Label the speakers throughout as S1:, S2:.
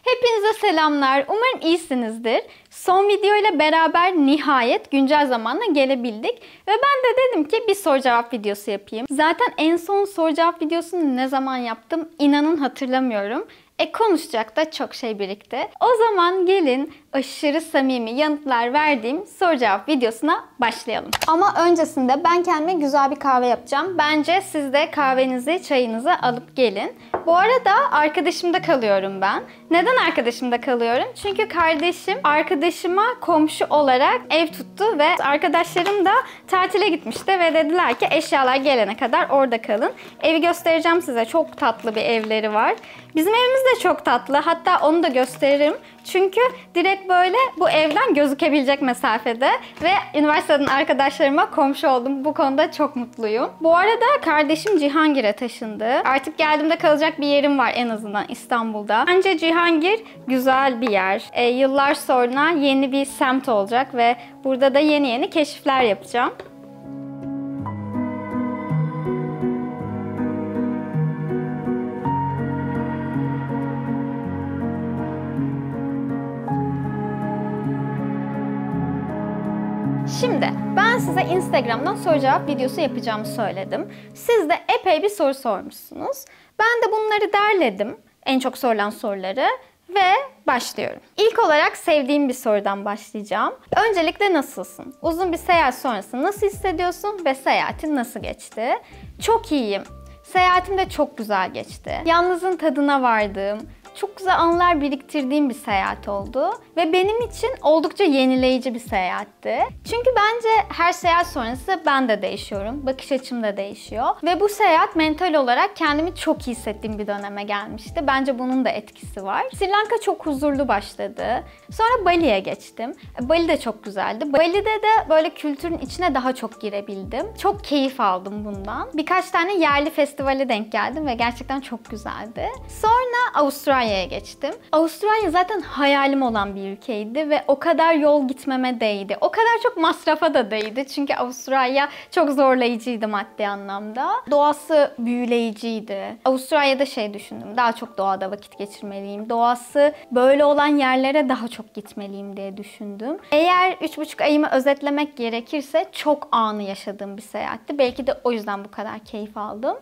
S1: Hepinize selamlar. Umarım iyisinizdir. Son video ile beraber nihayet güncel zamana gelebildik. Ve ben de dedim ki bir soru cevap videosu yapayım. Zaten en son soru cevap videosunu ne zaman yaptım inanın hatırlamıyorum. Konuşacak da çok şey birikti. O zaman gelin aşırı samimi yanıtlar verdiğim soru cevap videosuna başlayalım. Ama öncesinde ben kendime güzel bir kahve yapacağım. Bence siz de kahvenizi, çayınızı alıp gelin. Bu arada arkadaşımda kalıyorum ben. Neden arkadaşımda kalıyorum? Çünkü kardeşim arkadaşıma komşu olarak ev tuttu ve arkadaşlarım da tatile gitmişti ve dediler ki eşyalar gelene kadar orada kalın. Evi göstereceğim size. Çok tatlı bir evleri var. Bizim evimiz de çok tatlı. Hatta onu da gösteririm. Çünkü direkt böyle bu evden gözükebilecek mesafede ve üniversiteden arkadaşlarıma komşu oldum. Bu konuda çok mutluyum. Bu arada kardeşim Cihangir'e taşındı. Artık geldiğimde kalacak bir yerim var en azından İstanbul'da. Bence Cihangir güzel bir yer. Yıllar sonra yeni bir semt olacak ve burada da yeni keşifler yapacağım. Şimdi ben size Instagram'dan soru cevap videosu yapacağımı söyledim. Siz de epey bir soru sormuşsunuz. Ben de bunları derledim. En çok sorulan soruları ve başlıyorum. İlk olarak sevdiğim bir sorudan başlayacağım. Öncelikle nasılsın? Uzun bir seyahat sonrası nasıl hissediyorsun ve seyahatin nasıl geçti? Çok iyiyim. Seyahatim de çok güzel geçti. Yalnızın tadına vardığım, çok güzel anılar biriktirdiğim bir seyahat oldu. Ve benim için oldukça yenileyici bir seyahatti. Çünkü bence her seyahat sonrası ben de değişiyorum. Bakış açım da değişiyor. Ve bu seyahat mental olarak kendimi çok iyi hissettiğim bir döneme gelmişti. Bence bunun da etkisi var. Sri Lanka çok huzurlu başladı. Sonra Bali'ye geçtim. Bali de çok güzeldi. Bali'de de böyle kültürün içine daha çok girebildim. Çok keyif aldım bundan. Birkaç tane yerli festivale denk geldim ve gerçekten çok güzeldi. Sonra Avustralya'ya geçtim. Avustralya zaten hayalim olan bir ülkeydi ve o kadar yol gitmeme değdi. O kadar çok masrafa da değdi. Çünkü Avustralya çok zorlayıcıydı maddi anlamda. Doğası büyüleyiciydi. Avustralya'da düşündüm. Daha çok doğada vakit geçirmeliyim. Doğası böyle olan yerlere daha çok gitmeliyim diye düşündüm. Eğer 3,5 ayımı özetlemek gerekirse çok anı yaşadığım bir seyahatti. Belki de o yüzden bu kadar keyif aldım.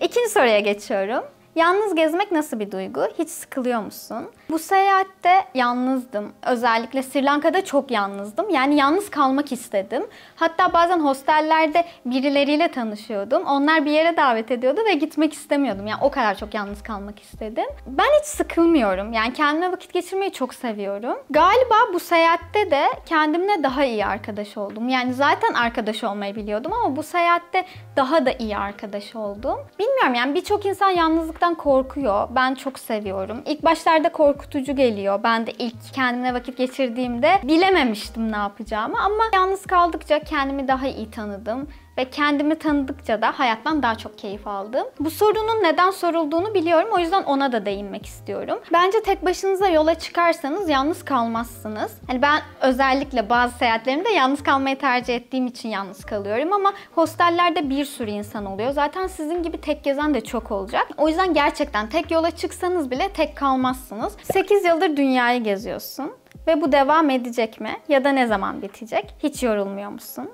S1: İkinci soruya geçiyorum. Yalnız gezmek nasıl bir duygu? Hiç sıkılıyor musun? Bu seyahatte yalnızdım. Özellikle Sri Lanka'da çok yalnızdım. Yani yalnız kalmak istedim. Hatta bazen hostellerde birileriyle tanışıyordum. Onlar bir yere davet ediyordu ve gitmek istemiyordum. Yani o kadar çok yalnız kalmak istedim. Ben hiç sıkılmıyorum. Yani kendime vakit geçirmeyi çok seviyorum. Galiba bu seyahatte de kendimle daha iyi arkadaş oldum. Yani zaten arkadaş olmayı biliyordum ama bu seyahatte daha da iyi arkadaş oldum. Bilmiyorum yani birçok insan yalnızlık korkuyor. Ben çok seviyorum. İlk başlarda korkutucu geliyor. Ben de ilk kendimle vakit geçirdiğimde bilememiştim ne yapacağımı ama yalnız kaldıkça kendimi daha iyi tanıdım. Ve kendimi tanıdıkça da hayattan daha çok keyif aldım. Bu sorunun neden sorulduğunu biliyorum. O yüzden ona da değinmek istiyorum. Bence tek başınıza yola çıkarsanız yalnız kalmazsınız. Hani ben özellikle bazı seyahatlerimde yalnız kalmayı tercih ettiğim için yalnız kalıyorum ama hostellerde bir sürü insan oluyor. Zaten sizin gibi tek gezen de çok olacak. O yüzden gerçekten tek yola çıksanız bile tek kalmazsınız. 8 yıldır dünyayı geziyorsun. Ve bu devam edecek mi? Ya da ne zaman bitecek? Hiç yorulmuyor musun?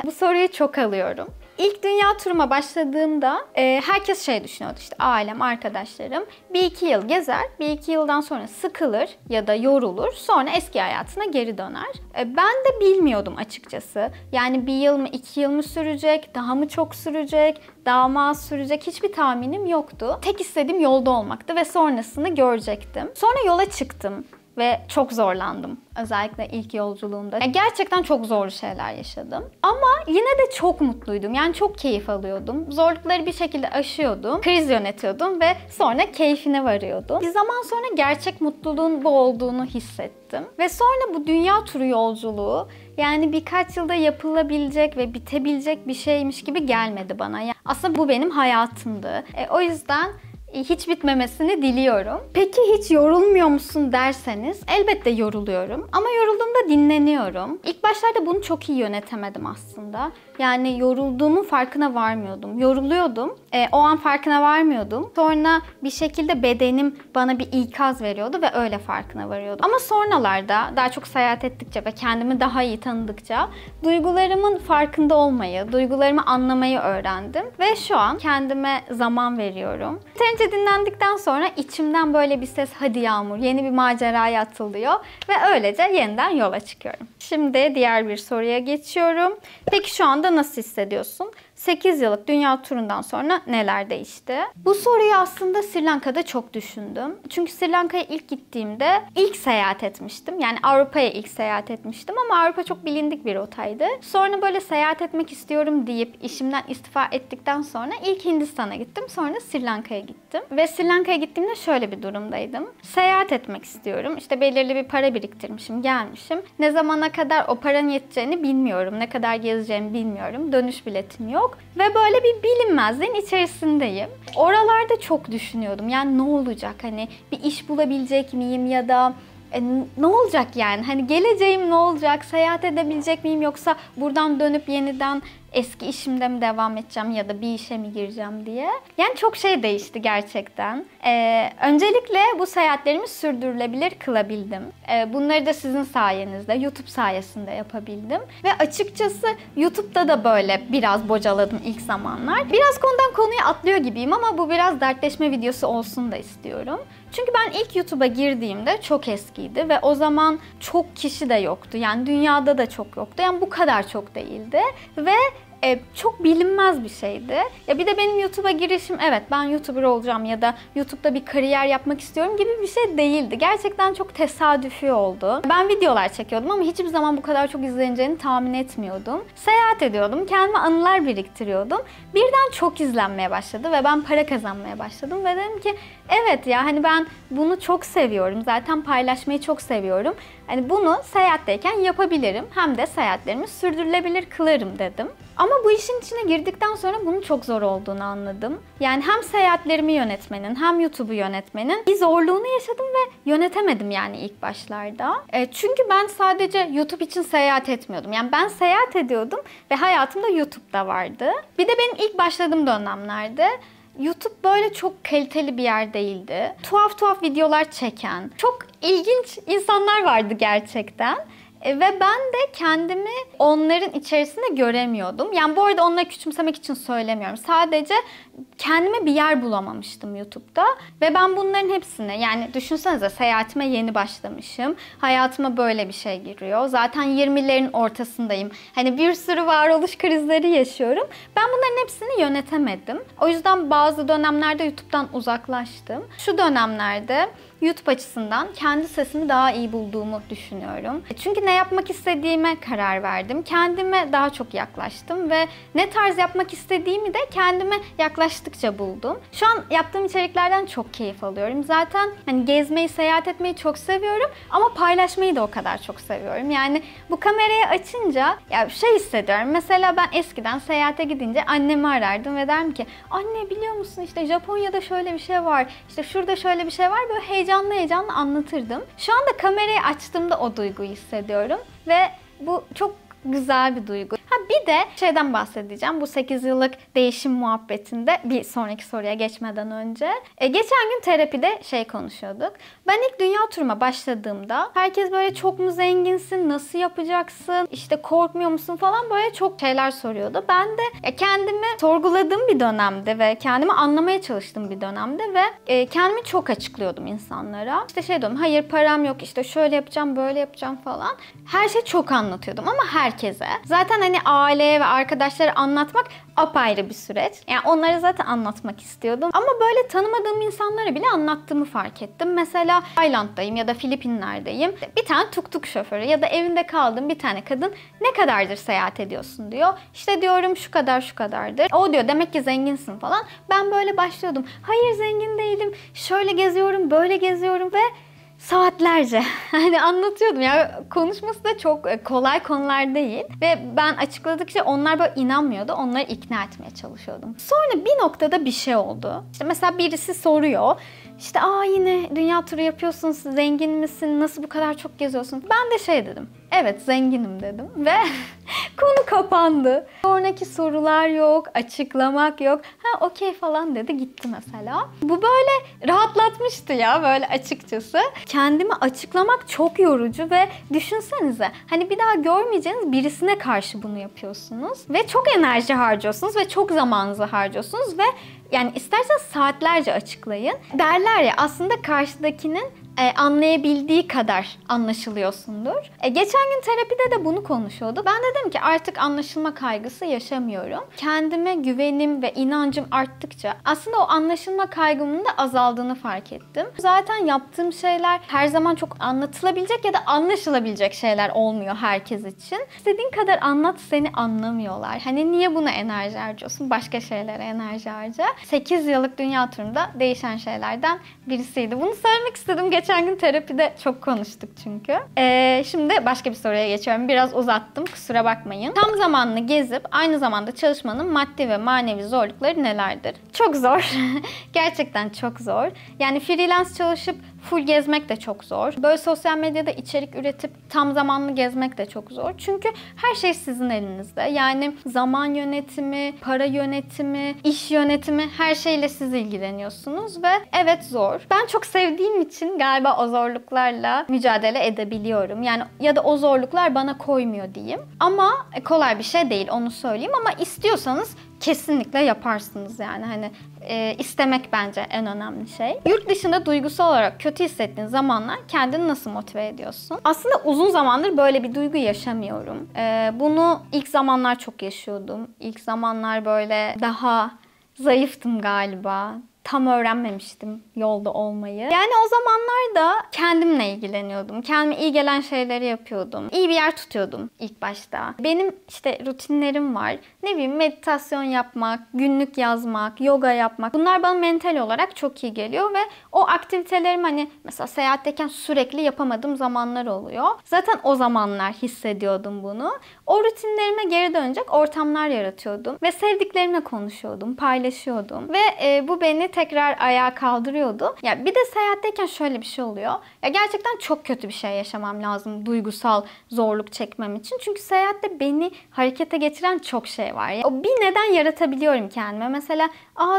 S1: Bu soruyu çok alıyorum. İlk dünya turuma başladığımda herkes düşünüyordu işte ailem, arkadaşlarım 1-2 yıl gezer, 1-2 yıldan sonra sıkılır ya da yorulur, sonra eski hayatına geri döner. Ben de bilmiyordum açıkçası. Yani 1 yıl mı 2 yıl mı sürecek, daha mı çok sürecek, daha mı az sürecek hiçbir tahminim yoktu. Tek istediğim yolda olmaktı ve sonrasını görecektim. Sonra yola çıktım. Ve çok zorlandım. Özellikle ilk yolculuğumda. Gerçekten çok zorlu şeyler yaşadım. Ama yine de çok mutluydum. Yani çok keyif alıyordum. Zorlukları bir şekilde aşıyordum. Kriz yönetiyordum ve sonra keyfine varıyordum. Bir zaman sonra gerçek mutluluğun bu olduğunu hissettim. Ve sonra bu dünya turu yolculuğu yani birkaç yılda yapılabilecek ve bitebilecek bir şeymiş gibi gelmedi bana. Yani aslında bu benim hayatımdı. O yüzden hiç bitmemesini diliyorum. Peki hiç yorulmuyor musun derseniz elbette yoruluyorum ama yorulduğumda dinleniyorum. İlk başlarda bunu çok iyi yönetemedim aslında. Yani yorulduğumun farkına varmıyordum. Yoruluyordum. O an farkına varmıyordum. Sonra bir şekilde bedenim bana bir ikaz veriyordu ve öyle farkına varıyordum. Ama sonralarda daha çok seyahat ettikçe ve kendimi daha iyi tanıdıkça duygularımın farkında olmayı, duygularımı anlamayı öğrendim. Ve şu an kendime zaman veriyorum. Yeterince dinlendikten sonra içimden böyle bir ses, hadi Yağmur yeni bir maceraya atılıyor ve öylece yeniden yola çıkıyorum. Şimdi diğer bir soruya geçiyorum. Peki şu anda nasıl hissediyorsun? 8 yıllık dünya turundan sonra neler değişti? Bu soruyu aslında Sri Lanka'da çok düşündüm. Çünkü Sri Lanka'ya ilk gittiğimde ilk seyahat etmiştim. Yani Avrupa'ya ilk seyahat etmiştim ama Avrupa çok bilindik bir rotaydı. Sonra böyle seyahat etmek istiyorum deyip işimden istifa ettikten sonra ilk Hindistan'a gittim. Sonra Sri Lanka'ya gittim. Ve Sri Lanka'ya gittiğimde şöyle bir durumdaydım. Seyahat etmek istiyorum. İşte belirli bir para biriktirmişim, gelmişim. Ne zamana kadar o paranın yeteceğini bilmiyorum. Ne kadar gezeceğimi bilmiyorum. Dönüş biletim yok. Ve böyle bir bilinmezliğin içerisindeyim. Oralarda çok düşünüyordum. Yani ne olacak? Hani bir iş bulabilecek miyim ya da ne olacak yani? Hani geleceğim ne olacak? Seyahat edebilecek miyim yoksa buradan dönüp yeniden eski işimde mi devam edeceğim ya da bir işe mi gireceğim diye. Yani çok şey değişti gerçekten. Öncelikle bu seyahatlerimi sürdürülebilir kılabildim. Bunları da sizin sayenizde, YouTube sayesinde yapabildim. Ve açıkçası YouTube'da da böyle biraz bocaladım ilk zamanlar. Biraz konudan konuya atlıyor gibiyim ama bu biraz dertleşme videosu olsun da istiyorum. Çünkü ben ilk YouTube'a girdiğimde çok eskiydi ve o zaman çok kişi de yoktu. Yani dünyada da çok yoktu. Yani bu kadar çok değildi ve çok bilinmez bir şeydi. Ya bir de benim YouTube'a girişim, evet ben YouTuber olacağım ya da YouTube'da bir kariyer yapmak istiyorum gibi bir şey değildi. Gerçekten çok tesadüfi oldu. Ben videolar çekiyordum ama hiçbir zaman bu kadar çok izleneceğini tahmin etmiyordum. Seyahat ediyordum, kendime anılar biriktiriyordum. Birden çok izlenmeye başladı ve ben para kazanmaya başladım ve dedim ki evet ya hani ben bunu çok seviyorum. Zaten paylaşmayı çok seviyorum. Hani bunu seyahatteyken yapabilirim. Hem de seyahatlerimi sürdürülebilir kılarım dedim. Ama bu işin içine girdikten sonra bunun çok zor olduğunu anladım. Yani hem seyahatlerimi yönetmenin hem YouTube'u yönetmenin bir zorluğunu yaşadım ve yönetemedim yani ilk başlarda. Çünkü ben sadece YouTube için seyahat etmiyordum. Yani ben seyahat ediyordum ve hayatımda YouTube'da vardı. Bir de benim ilk başladığım dönemlerde YouTube böyle çok kaliteli bir yer değildi. Tuhaf tuhaf videolar çeken, çok ilginç insanlar vardı gerçekten. Ve ben de kendimi onların içerisinde göremiyordum. Yani bu arada onları küçümsemek için söylemiyorum. Sadece kendime bir yer bulamamıştım YouTube'da. Ve ben bunların hepsini, yani düşünsenize seyahatime yeni başlamışım. Hayatıma böyle bir şey giriyor. Zaten 20'lerin ortasındayım. Hani bir sürü varoluş krizleri yaşıyorum. Ben bunların hepsini yönetemedim. O yüzden bazı dönemlerde YouTube'dan uzaklaştım. Şu dönemlerde YouTube açısından kendi sesimi daha iyi bulduğumu düşünüyorum. Çünkü ne yapmak istediğime karar verdim. Kendime daha çok yaklaştım ve ne tarz yapmak istediğimi de kendime yaklaştıkça buldum. Şu an yaptığım içeriklerden çok keyif alıyorum. Zaten hani gezmeyi, seyahat etmeyi çok seviyorum ama paylaşmayı da o kadar çok seviyorum. Yani bu kamerayı açınca ya şey hissediyorum. Mesela ben eskiden seyahate gidince annemi arardım ve derdim ki anne biliyor musun işte Japonya'da şöyle bir şey var, işte şurada şöyle bir şey var, böyle heyecanlı anlatırdım. Şu anda kamerayı açtığımda o duyguyu hissediyorum ve bu çok güzel bir duygu. Bir de şeyden bahsedeceğim. Bu 8 yıllık değişim muhabbetinde bir sonraki soruya geçmeden önce. Geçen gün terapide konuşuyorduk. Ben ilk dünya turuma başladığımda herkes böyle çok mu zenginsin, nasıl yapacaksın, işte korkmuyor musun falan böyle çok şeyler soruyordu. Ben de kendimi sorguladığım bir dönemde ve kendimi anlamaya çalıştığım bir dönemde ve kendimi çok açıklıyordum insanlara. İşte diyorum hayır param yok, işte şöyle yapacağım, böyle yapacağım falan. Her şeyi çok anlatıyordum ama herkese. Zaten hani aileye ve arkadaşlara anlatmak apayrı bir süreç. Yani onlara zaten anlatmak istiyordum. Ama böyle tanımadığım insanlara bile anlattığımı fark ettim. Mesela Tayland'dayım ya da Filipinler'deyim. Bir tane tuk tuk şoförü ya da evinde kaldığım bir tane kadın ne kadardır seyahat ediyorsun diyor. İşte diyorum şu kadar şu kadardır. O diyor demek ki zenginsin falan. Ben böyle başlıyordum. Hayır zengin değilim. Şöyle geziyorum, böyle geziyorum ve saatlerce hani anlatıyordum ya, konuşması da çok kolay konular değil ve ben açıkladıkça onlar böyle inanmıyordu, onları ikna etmeye çalışıyordum. Sonra bir noktada bir şey oldu. İşte mesela birisi soruyor, işte yine dünya turu yapıyorsun, zengin misin, nasıl bu kadar çok geziyorsun? Ben de şey dedim, evet zenginim dedim ve konu kapandı. Sonraki sorular yok, açıklamak yok. Ha okey falan dedi, gitti mesela. Bu böyle rahatlatmıştı ya, böyle açıkçası. Kendimi açıklamak çok yorucu ve düşünsenize hani bir daha görmeyeceğiniz birisine karşı bunu yapıyorsunuz ve çok enerji harcıyorsunuz ve çok zamanınızı harcıyorsunuz ve yani isterseniz saatlerce açıklayın. Derler ya, aslında karşıdakinin anlayabildiği kadar anlaşılıyorsundur. Geçen gün terapide de bunu konuşuyordu. Ben de dedim ki artık anlaşılma kaygısı yaşamıyorum. Kendime güvenim ve inancım arttıkça aslında o anlaşılma kaygımın da azaldığını fark ettim. Zaten yaptığım şeyler her zaman çok anlatılabilecek ya da anlaşılabilecek şeyler olmuyor herkes için. İstediğin kadar anlat, seni anlamıyorlar. Hani niye buna enerji harcıyorsun? Başka şeylere enerji harca. 8 yıllık dünya turunda değişen şeylerden birisiydi. Bunu söylemek istedim. Geçen gün terapide çok konuştuk çünkü. Şimdi başka bir soruya geçiyorum. Biraz uzattım, kusura bakmayın. Tam zamanlı gezip aynı zamanda çalışmanın maddi ve manevi zorlukları nelerdir? Çok zor. Gerçekten çok zor. Yani freelance çalışıp full gezmek de çok zor. Böyle sosyal medyada içerik üretip tam zamanlı gezmek de çok zor. Çünkü her şey sizin elinizde. Yani zaman yönetimi, para yönetimi, iş yönetimi, her şeyle siz ilgileniyorsunuz ve evet zor. Ben çok sevdiğim için galiba o zorluklarla mücadele edebiliyorum. Yani ya da o zorluklar bana koymuyor diyeyim. Ama kolay bir şey değil, onu söyleyeyim, ama istiyorsanız kesinlikle yaparsınız yani. Hani istemek bence en önemli şey. Yurt dışında duygusal olarak kötü hissettiğin zamanlar kendini nasıl motive ediyorsun? Aslında uzun zamandır böyle bir duygu yaşamıyorum. Bunu ilk zamanlar çok yaşıyordum. İlk zamanlar böyle daha zayıftım galiba. Tam öğrenmemiştim yolda olmayı. Yani o zamanlar da kendimle ilgileniyordum. Kendime iyi gelen şeyleri yapıyordum. İyi bir yer tutuyordum ilk başta. Benim işte rutinlerim var. Ne bileyim, meditasyon yapmak, günlük yazmak, yoga yapmak. Bunlar bana mental olarak çok iyi geliyor ve o aktivitelerimi hani mesela seyahatteyken sürekli yapamadığım zamanlar oluyor. Zaten o zamanlar hissediyordum bunu. O rutinlerime geri dönecek ortamlar yaratıyordum ve sevdiklerimle konuşuyordum, paylaşıyordum ve bu beni tekrar ayağa kaldırıyordu. Ya bir de seyahatteyken şöyle bir şey oluyor. Ya gerçekten çok kötü bir şey yaşamam lazım duygusal zorluk çekmem için. Çünkü seyahatte beni harekete geçiren çok şey var. Ya, o bir neden yaratabiliyorum kendime. Mesela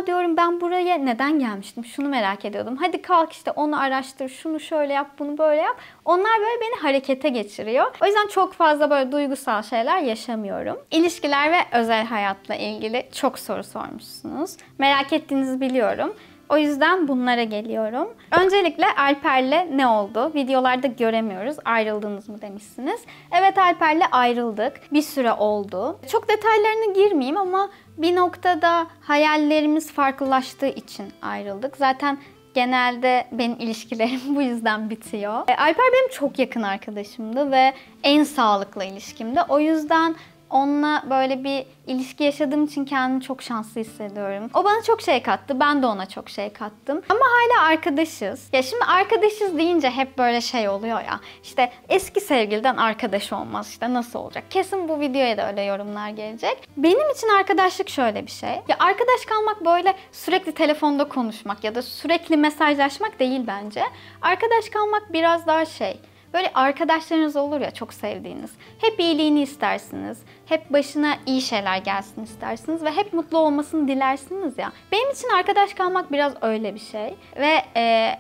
S1: diyorum ben buraya neden gelmiştim? Şunu merak ediyordum. Hadi kalk işte onu araştır, şunu şöyle yap, bunu böyle yap. Onlar böyle beni harekete geçiriyor. O yüzden çok fazla böyle duygusal şeyler yaşamıyorum. İlişkiler ve özel hayatla ilgili çok soru sormuşsunuz. Merak ettiğinizi biliyorum. O yüzden bunlara geliyorum. Öncelikle Alper'le ne oldu? Videolarda göremiyoruz. Ayrıldınız mı demişsiniz. Evet, Alper'le ayrıldık. Bir süre oldu. Çok detaylarına girmeyeyim ama bir noktada hayallerimiz farklılaştığı için ayrıldık. Zaten genelde benim ilişkilerim bu yüzden bitiyor. Alper benim çok yakın arkadaşımdı ve en sağlıklı ilişkimdi. O yüzden onunla böyle bir ilişki yaşadığım için kendimi çok şanslı hissediyorum. O bana çok şey kattı, ben de ona çok şey kattım. Ama hala arkadaşız. Ya şimdi arkadaşız deyince hep böyle şey oluyor ya. İşte eski sevgiliden arkadaş olmaz, işte nasıl olacak? Kesin bu videoya da öyle yorumlar gelecek. Benim için arkadaşlık şöyle bir şey. Ya arkadaş kalmak böyle sürekli telefonda konuşmak ya da sürekli mesajlaşmak değil bence. Arkadaş kalmak biraz daha şey. Böyle arkadaşlarınız olur ya, çok sevdiğiniz. Hep iyiliğini istersiniz. Hep başına iyi şeyler gelsin istersiniz ve hep mutlu olmasını dilersiniz ya. Benim için arkadaş kalmak biraz öyle bir şey. Ve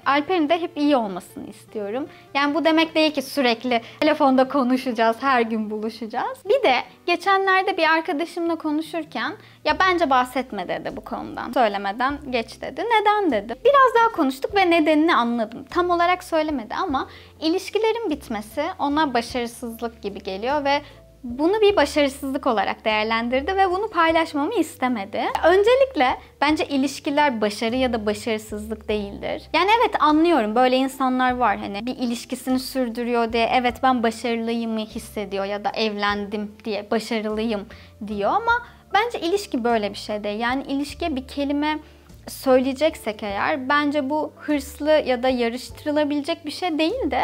S1: Alper'in de hep iyi olmasını istiyorum. Yani bu demek değil ki sürekli telefonda konuşacağız, her gün buluşacağız. Bir de geçenlerde bir arkadaşımla konuşurken ya bence bahsetme dedi bu konudan. Söylemeden geç dedi. Neden dedi. Biraz daha konuştuk ve nedenini anladım. Tam olarak söylemedi ama ilişkilerin bitmesi ona başarısızlık gibi geliyor ve bunu bir başarısızlık olarak değerlendirdi ve bunu paylaşmamı istemedi. Öncelikle bence ilişkiler başarı ya da başarısızlık değildir. Yani evet, anlıyorum, böyle insanlar var, hani bir ilişkisini sürdürüyor diye evet ben başarılıyım hissediyor ya da evlendim diye başarılıyım diyor ama bence ilişki böyle bir şey değil. Yani ilişkiye bir kelime söyleyeceksek eğer, bence bu hırslı ya da yarıştırılabilecek bir şey değil de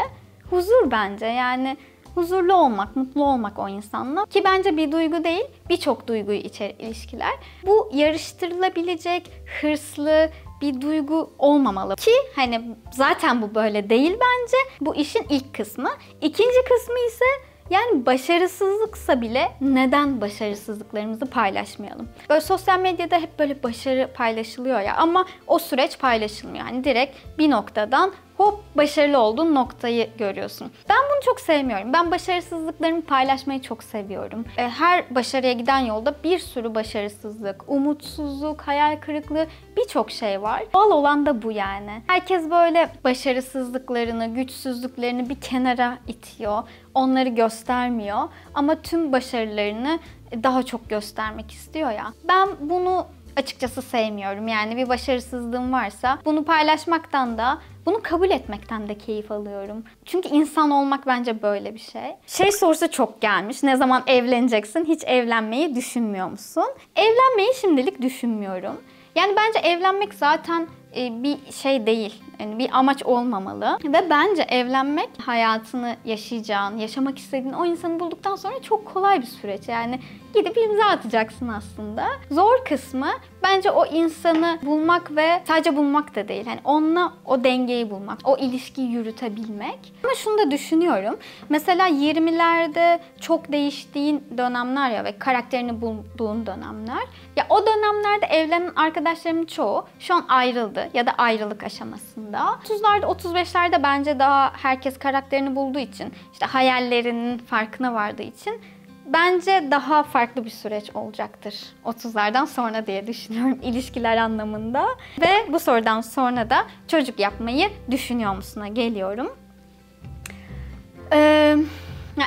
S1: huzur bence. Yani huzurlu olmak, mutlu olmak o insanla. Ki bence bir duygu değil, birçok duyguyu içerir ilişkiler. Bu yarıştırılabilecek, hırslı bir duygu olmamalı. Ki hani zaten bu böyle değil bence. Bu işin ilk kısmı. İkinci kısmı ise yani başarısızlıksa bile neden başarısızlıklarımızı paylaşmayalım? Böyle sosyal medyada hep böyle başarı paylaşılıyor ya, ama o süreç paylaşılmıyor. Yani direkt bir noktadan hop başarılı olduğun noktayı görüyorsun. Ben bunu çok sevmiyorum. Ben başarısızlıklarımı paylaşmayı çok seviyorum. Her başarıya giden yolda bir sürü başarısızlık, umutsuzluk, hayal kırıklığı, birçok şey var. Doğal olan da bu yani. Herkes böyle başarısızlıklarını, güçsüzlüklerini bir kenara itiyor. Onları göstermiyor. Ama tüm başarılarını daha çok göstermek istiyor ya. Ben bunu açıkçası sevmiyorum. Yani bir başarısızlığım varsa bunu paylaşmaktan da, bunu kabul etmekten de keyif alıyorum. Çünkü insan olmak bence böyle bir şey. Şey sorusu çok gelmiş. Ne zaman evleneceksin? Hiç evlenmeyi düşünmüyor musun? Evlenmeyi şimdilik düşünmüyorum. Yani bence evlenmek zaten bir şey değil. Yani bir amaç olmamalı. Ve bence evlenmek hayatını yaşayacağın, yaşamak istediğin o insanı bulduktan sonra çok kolay bir süreç. Yani gidip imza atacaksın aslında. Zor kısmı bence o insanı bulmak ve sadece bulmak da değil. Yani onunla o dengeyi bulmak, o ilişkiyi yürütebilmek. Ama şunu da düşünüyorum. Mesela 20'lerde çok değiştiğin dönemler ya ve karakterini bulduğun dönemler. Ya o dönemlerde evlenen arkadaşlarımın çoğu şu an ayrıldı ya da ayrılık aşamasında. 30'larda, 35'lerde bence daha herkes karakterini bulduğu için, işte hayallerinin farkına vardığı için bence daha farklı bir süreç olacaktır 30'lardan sonra diye düşünüyorum ilişkiler anlamında. Ve bu sorudan sonra da çocuk yapmayı düşünüyor musun'a geliyorum.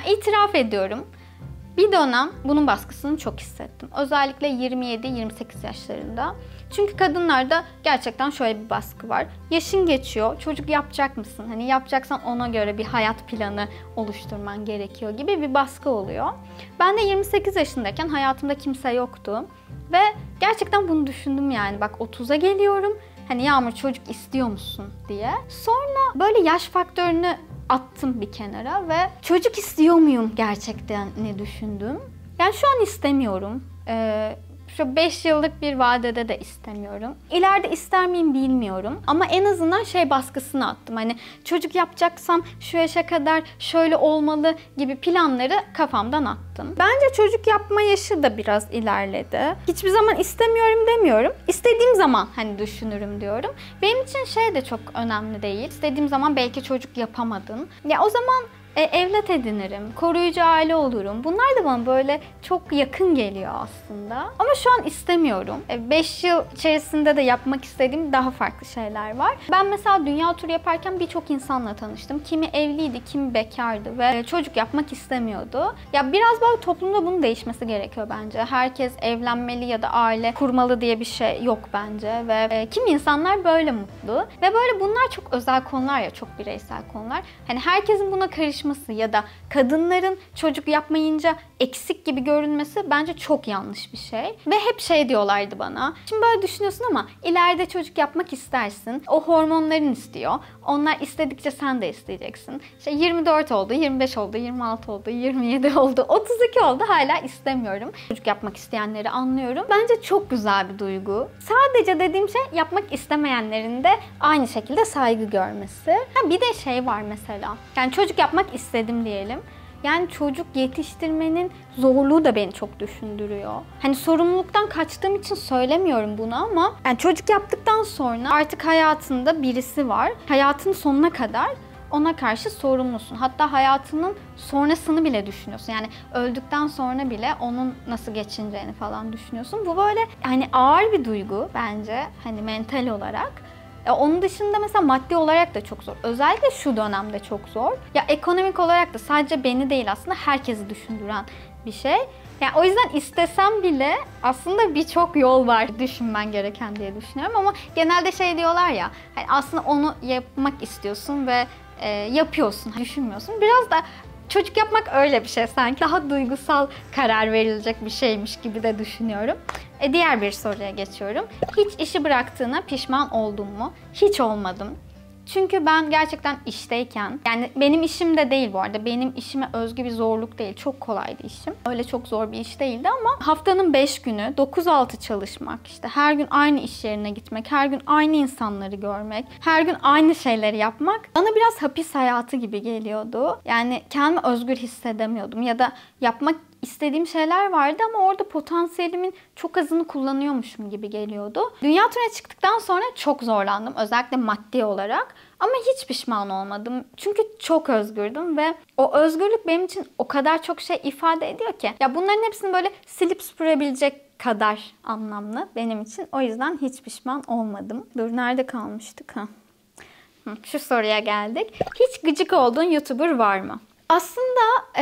S1: İtiraf ediyorum. Bir dönem bunun baskısını çok hissettim. Özellikle 27-28 yaşlarında. Çünkü kadınlarda gerçekten şöyle bir baskı var. Yaşın geçiyor, çocuk yapacak mısın? Hani yapacaksan ona göre bir hayat planı oluşturman gerekiyor gibi bir baskı oluyor. Ben de 28 yaşındayken hayatımda kimse yoktu. Ve gerçekten bunu düşündüm yani. Bak 30'a geliyorum. Hani Yağmur çocuk istiyor musun diye. Sonra böyle yaş faktörünü attım bir kenara ve çocuk istiyor muyum gerçekten ne düşündüm. Yani şu an istemiyorum. Şu 5 yıllık bir vadede de istemiyorum. İleride ister miyim bilmiyorum. Ama en azından şey baskısını attım. Hani çocuk yapacaksam şu yaşa kadar şöyle olmalı gibi planları kafamdan attım. Bence çocuk yapma yaşı da biraz ilerledi. Hiçbir zaman istemiyorum demiyorum. İstediğim zaman hani düşünürüm diyorum. Benim için şey de çok önemli değil. İstediğim zaman belki çocuk yapamadın. Ya o zaman evlat edinirim, koruyucu aile olurum. Bunlar da bana böyle çok yakın geliyor aslında. Ama şu an istemiyorum. 5 yıl içerisinde de yapmak istediğim daha farklı şeyler var. Ben mesela dünya turu yaparken birçok insanla tanıştım. Kimi evliydi, kimi bekardı ve çocuk yapmak istemiyordu. Ya biraz böyle toplumda bunun değişmesi gerekiyor bence. Herkes evlenmeli ya da aile kurmalı diye bir şey yok bence ve kimi insanlar böyle mutlu. Ve böyle bunlar çok özel konular ya, çok bireysel konular. Hani herkesin buna karışması ya da kadınların çocuk yapmayınca eksik gibi görünmesi bence çok yanlış bir şey. Ve hep şey diyorlardı bana. Şimdi böyle düşünüyorsun ama ileride çocuk yapmak istersin. O hormonların istiyor. Onlar istedikçe sen de isteyeceksin. İşte 24 oldu, 25 oldu, 26 oldu, 27 oldu, 32 oldu. Hala istemiyorum. Çocuk yapmak isteyenleri anlıyorum. Bence çok güzel bir duygu. Sadece dediğim şey yapmak istemeyenlerin de aynı şekilde saygı görmesi. Bir de şey var mesela. Yani çocuk yapmak istedim diyelim. Yani çocuk yetiştirmenin zorluğu da beni çok düşündürüyor. Hani sorumluluktan kaçtığım için söylemiyorum bunu ama yani çocuk yaptıktan sonra artık hayatında birisi var. Hayatın sonuna kadar ona karşı sorumlusun. Hatta hayatının sonrasını bile düşünüyorsun. Yani öldükten sonra bile onun nasıl geçineceğini falan düşünüyorsun. Bu böyle hani ağır bir duygu bence hani mental olarak. Onun dışında mesela maddi olarak da çok zor. Özellikle şu dönemde çok zor. Ya ekonomik olarak da sadece beni değil aslında herkesi düşündüren bir şey. Yani o yüzden istesem bile aslında birçok yol var düşünmen gereken diye düşünüyorum. Ama genelde şey diyorlar ya, hani aslında onu yapmak istiyorsun ve yapıyorsun, düşünmüyorsun. Biraz da çocuk yapmak öyle bir şey sanki. Daha duygusal karar verilecek bir şeymiş gibi de düşünüyorum. Diğer bir soruya geçiyorum. Hiç işi bıraktığına pişman oldun mu? Hiç olmadım. Çünkü ben gerçekten işteyken, yani benim işim de değil bu arada, benim işime özgü bir zorluk değil, çok kolaydı işim. Öyle çok zor bir iş değildi ama haftanın 5 günü 9-6 çalışmak, işte her gün aynı iş yerine gitmek, her gün aynı insanları görmek, her gün aynı şeyleri yapmak bana biraz hapis hayatı gibi geliyordu. Yani kendimi özgür hissedemiyordum ya da yapmak İstediğim şeyler vardı ama orada potansiyelimin çok azını kullanıyormuşum gibi geliyordu. Dünya turuna çıktıktan sonra çok zorlandım, özellikle maddi olarak. Ama hiç pişman olmadım. Çünkü çok özgürdüm ve o özgürlük benim için o kadar çok şey ifade ediyor ki. Ya bunların hepsini böyle silip süpürebilecek kadar anlamlı benim için. O yüzden hiç pişman olmadım. Dur, nerede kalmıştık? Şu soruya geldik. Hiç gıcık olduğun YouTuber var mı? Aslında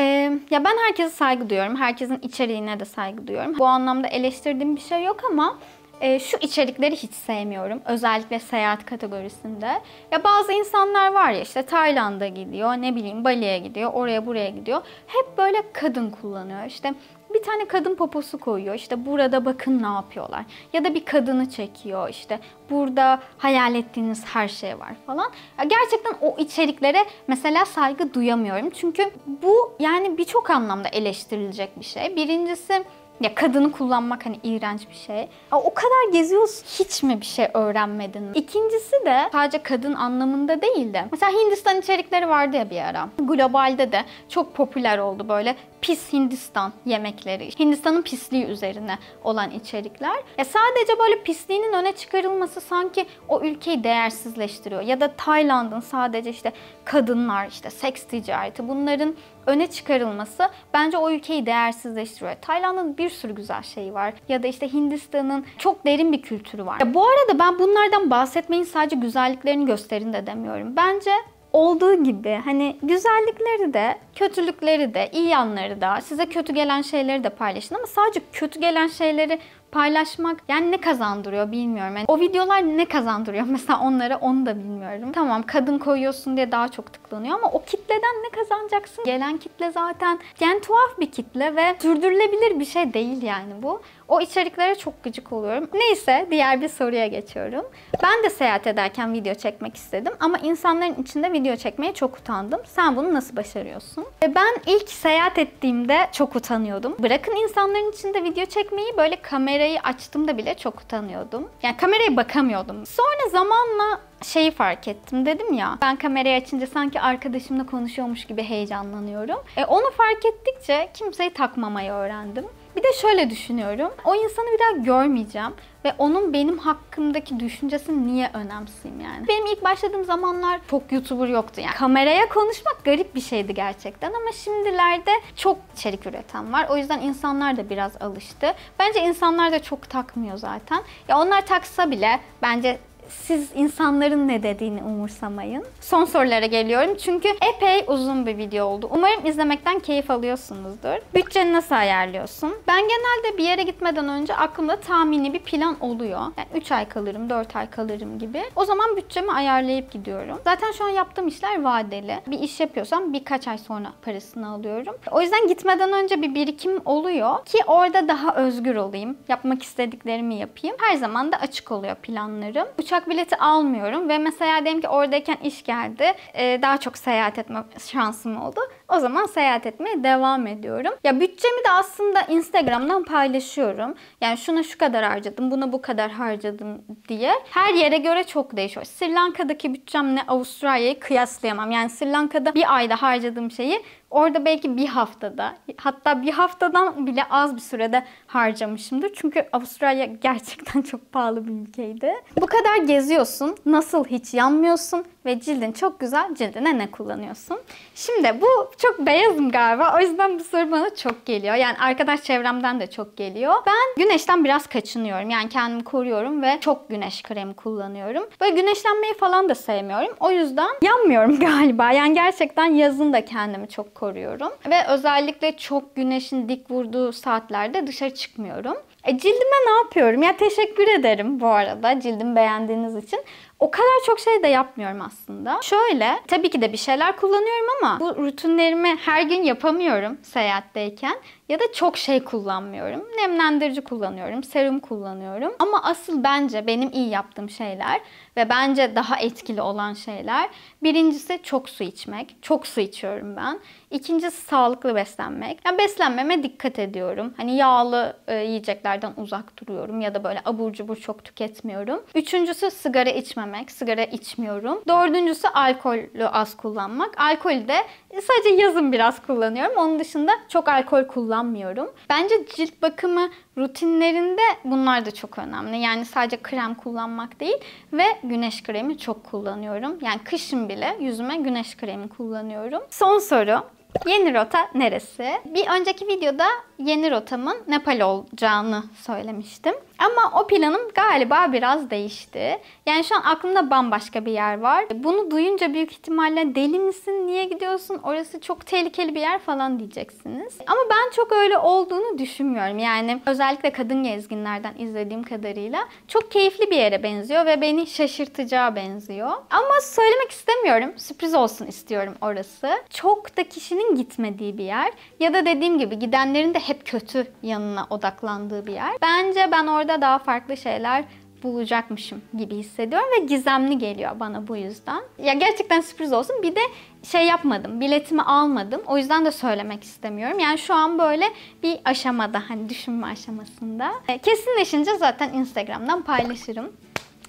S1: ya ben herkese saygı duyuyorum. Herkesin içeriğine de saygı duyuyorum. Bu anlamda eleştirdiğim bir şey yok ama şu içerikleri hiç sevmiyorum. Özellikle seyahat kategorisinde. Ya bazı insanlar var ya, işte Tayland'a gidiyor, ne bileyim Bali'ye gidiyor, oraya buraya gidiyor. Hep böyle kadın kullanıyor. İşte bir tane kadın poposu koyuyor. İşte burada bakın ne yapıyorlar. Ya da bir kadını çekiyor. İşte burada hayal ettiğiniz her şey var falan. Ya gerçekten o içeriklere mesela saygı duyamıyorum. Çünkü bu yani birçok anlamda eleştirilecek bir şey. Birincisi, ya kadını kullanmak hani iğrenç bir şey. Ya o kadar geziyorsun, hiç mi bir şey öğrenmedin mi? İkincisi de sadece kadın anlamında değil de. Mesela Hindistan içerikleri vardı ya bir ara. Globalde de çok popüler oldu böyle pis Hindistan yemekleri. Hindistan'ın pisliği üzerine olan içerikler. Ya sadece böyle pisliğinin öne çıkarılması sanki o ülkeyi değersizleştiriyor. Ya da Tayland'ın sadece işte kadınlar, işte seks ticareti, bunların öne çıkarılması bence o ülkeyi değersizleştiriyor. Tayland'ın bir sürü güzel şeyi var. Ya da işte Hindistan'ın çok derin bir kültürü var. Ya bu arada ben bunlardan bahsetmeyin, sadece güzelliklerini gösterin de demiyorum. Bence olduğu gibi hani güzellikleri de, kötülükleri de, iyi yanları da, size kötü gelen şeyleri de paylaşın ama sadece kötü gelen şeyleri paylaşmak yani ne kazandırıyor bilmiyorum. Yani o videolar ne kazandırıyor mesela onlara, onu da bilmiyorum. Tamam, kadın koyuyorsun diye daha çok tıklanıyor ama o kitleden ne kazanacaksın? Gelen kitle zaten yani tuhaf bir kitle ve sürdürülebilir bir şey değil yani bu. O içeriklere çok gıcık oluyorum. Neyse, diğer bir soruya geçiyorum. Ben de seyahat ederken video çekmek istedim ama insanların içinde video çekmeye çok utandım. Sen bunu nasıl başarıyorsun? Ben ilk seyahat ettiğimde çok utanıyordum. Bırakın insanların içinde video çekmeyi, böyle kamerayı açtığımda bile çok utanıyordum. Yani kameraya bakamıyordum. Sonra zamanla şeyi fark ettim, dedim ya ben kamerayı açınca sanki arkadaşımla konuşuyormuş gibi heyecanlanıyorum. Onu fark ettikçe kimseyi takmamayı öğrendim. Bir de şöyle düşünüyorum, o insanı bir daha görmeyeceğim ve onun benim hakkımdaki düşüncesini niye önemseyeyim yani. Benim ilk başladığım zamanlar çok YouTuber yoktu yani. Kameraya konuşmak garip bir şeydi gerçekten ama şimdilerde çok içerik üreten var. O yüzden insanlar da biraz alıştı. Bence insanlar da çok takmıyor zaten. Ya onlar taksa bile bence siz insanların ne dediğini umursamayın. Son sorulara geliyorum çünkü epey uzun bir video oldu. Umarım izlemekten keyif alıyorsunuzdur. Bütçeni nasıl ayarlıyorsun? Ben genelde bir yere gitmeden önce aklımda tahmini bir plan oluyor. Yani 3 ay kalırım, 4 ay kalırım gibi. O zaman bütçemi ayarlayıp gidiyorum. Zaten şu an yaptığım işler vadeli. Bir iş yapıyorsam birkaç ay sonra parasını alıyorum. O yüzden gitmeden önce bir birikim oluyor ki orada daha özgür olayım. Yapmak istediklerimi yapayım. Her zaman da açık oluyor planlarım. Uçak bileti almıyorum ve mesela diyelim ki oradayken iş geldi. Daha çok seyahat etme şansım oldu. O zaman seyahat etmeye devam ediyorum. Ya bütçemi de aslında Instagram'dan paylaşıyorum. Yani şuna şu kadar harcadım, buna bu kadar harcadım diye. Her yere göre çok değişiyor. Sri Lanka'daki bütçemle Avustralya'yı kıyaslayamam. Yani Sri Lanka'da bir ayda harcadığım şeyi orada belki bir haftada, hatta bir haftadan bile az bir sürede harcamışımdır. Çünkü Avustralya gerçekten çok pahalı bir ülkeydi. Bu kadar geziyorsun, nasıl hiç yanmıyorsun ve cildin çok güzel, cildine ne kullanıyorsun? Şimdi bu çok beyazım galiba, o yüzden bu soru bana çok geliyor. Yani arkadaş çevremden de çok geliyor. Ben güneşten biraz kaçınıyorum. Yani kendimi koruyorum ve çok güneş kremi kullanıyorum. Böyle güneşlenmeyi falan da sevmiyorum. O yüzden yanmıyorum galiba. Yani gerçekten yazın da kendimi çok koruyorum. Ve özellikle çok güneşin dik vurduğu saatlerde dışarı çıkmıyorum. Cildime ne yapıyorum? Ya teşekkür ederim bu arada cildimi beğendiğiniz için. O kadar çok şey de yapmıyorum aslında. Şöyle, tabii ki de bir şeyler kullanıyorum ama bu rutinlerimi her gün yapamıyorum seyahatteyken. Ya da çok şey kullanmıyorum. Nemlendirici kullanıyorum, serum kullanıyorum. Ama asıl bence benim iyi yaptığım şeyler ve bence daha etkili olan şeyler. Birincisi çok su içmek. Çok su içiyorum ben. İkincisi sağlıklı beslenmek. Yani beslenmeme dikkat ediyorum. Hani yağlı yiyeceklerden uzak duruyorum ya da böyle abur cubur çok tüketmiyorum. Üçüncüsü sigara içmemek. Sigara içmiyorum. Dördüncüsü alkolü az kullanmak. Alkolü de sadece yazın biraz kullanıyorum. Onun dışında çok alkol kullanmıyorum. Bence cilt bakımı rutinlerinde bunlar da çok önemli. Yani sadece krem kullanmak değil ve güneş kremi çok kullanıyorum. Yani kışın bile yüzüme güneş kremi kullanıyorum. Son soru. Yeni rota neresi? Bir önceki videoda yeni rotamın Nepal olacağını söylemiştim. Ama o planım galiba biraz değişti. Yani şu an aklımda bambaşka bir yer var. Bunu duyunca büyük ihtimalle deli misin, niye gidiyorsun, orası çok tehlikeli bir yer falan diyeceksiniz. Ama ben çok öyle olduğunu düşünmüyorum. Yani özellikle kadın gezginlerden izlediğim kadarıyla çok keyifli bir yere benziyor ve beni şaşırtacağı benziyor. Ama söylemek istemiyorum. Sürpriz olsun istiyorum orası. Çok da kişinin gitmediği bir yer. Ya da dediğim gibi gidenlerin de hep kötü yanına odaklandığı bir yer. Bence ben orada daha farklı şeyler bulacakmışım gibi hissediyorum ve gizemli geliyor bana bu yüzden. Ya gerçekten sürpriz olsun. Bir de şey yapmadım, biletimi almadım. O yüzden de söylemek istemiyorum. Yani şu an böyle bir aşamada, hani düşünme aşamasında. Kesinleşince zaten Instagram'dan paylaşırım.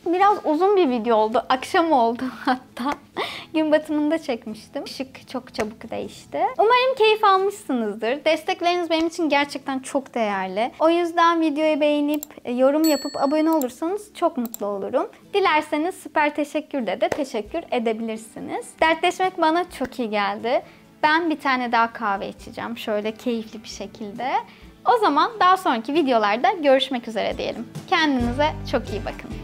S1: Biraz uzun bir video oldu. Akşam oldu hatta. Gün batımında çekmiştim. Işık çok çabuk değişti. Umarım keyif almışsınızdır. Destekleriniz benim için gerçekten çok değerli. O yüzden videoyu beğenip, yorum yapıp abone olursanız çok mutlu olurum. Dilerseniz süper teşekkürle de teşekkür edebilirsiniz. Dertleşmek bana çok iyi geldi. Ben bir tane daha kahve içeceğim. Şöyle keyifli bir şekilde. O zaman daha sonraki videolarda görüşmek üzere diyelim. Kendinize çok iyi bakın.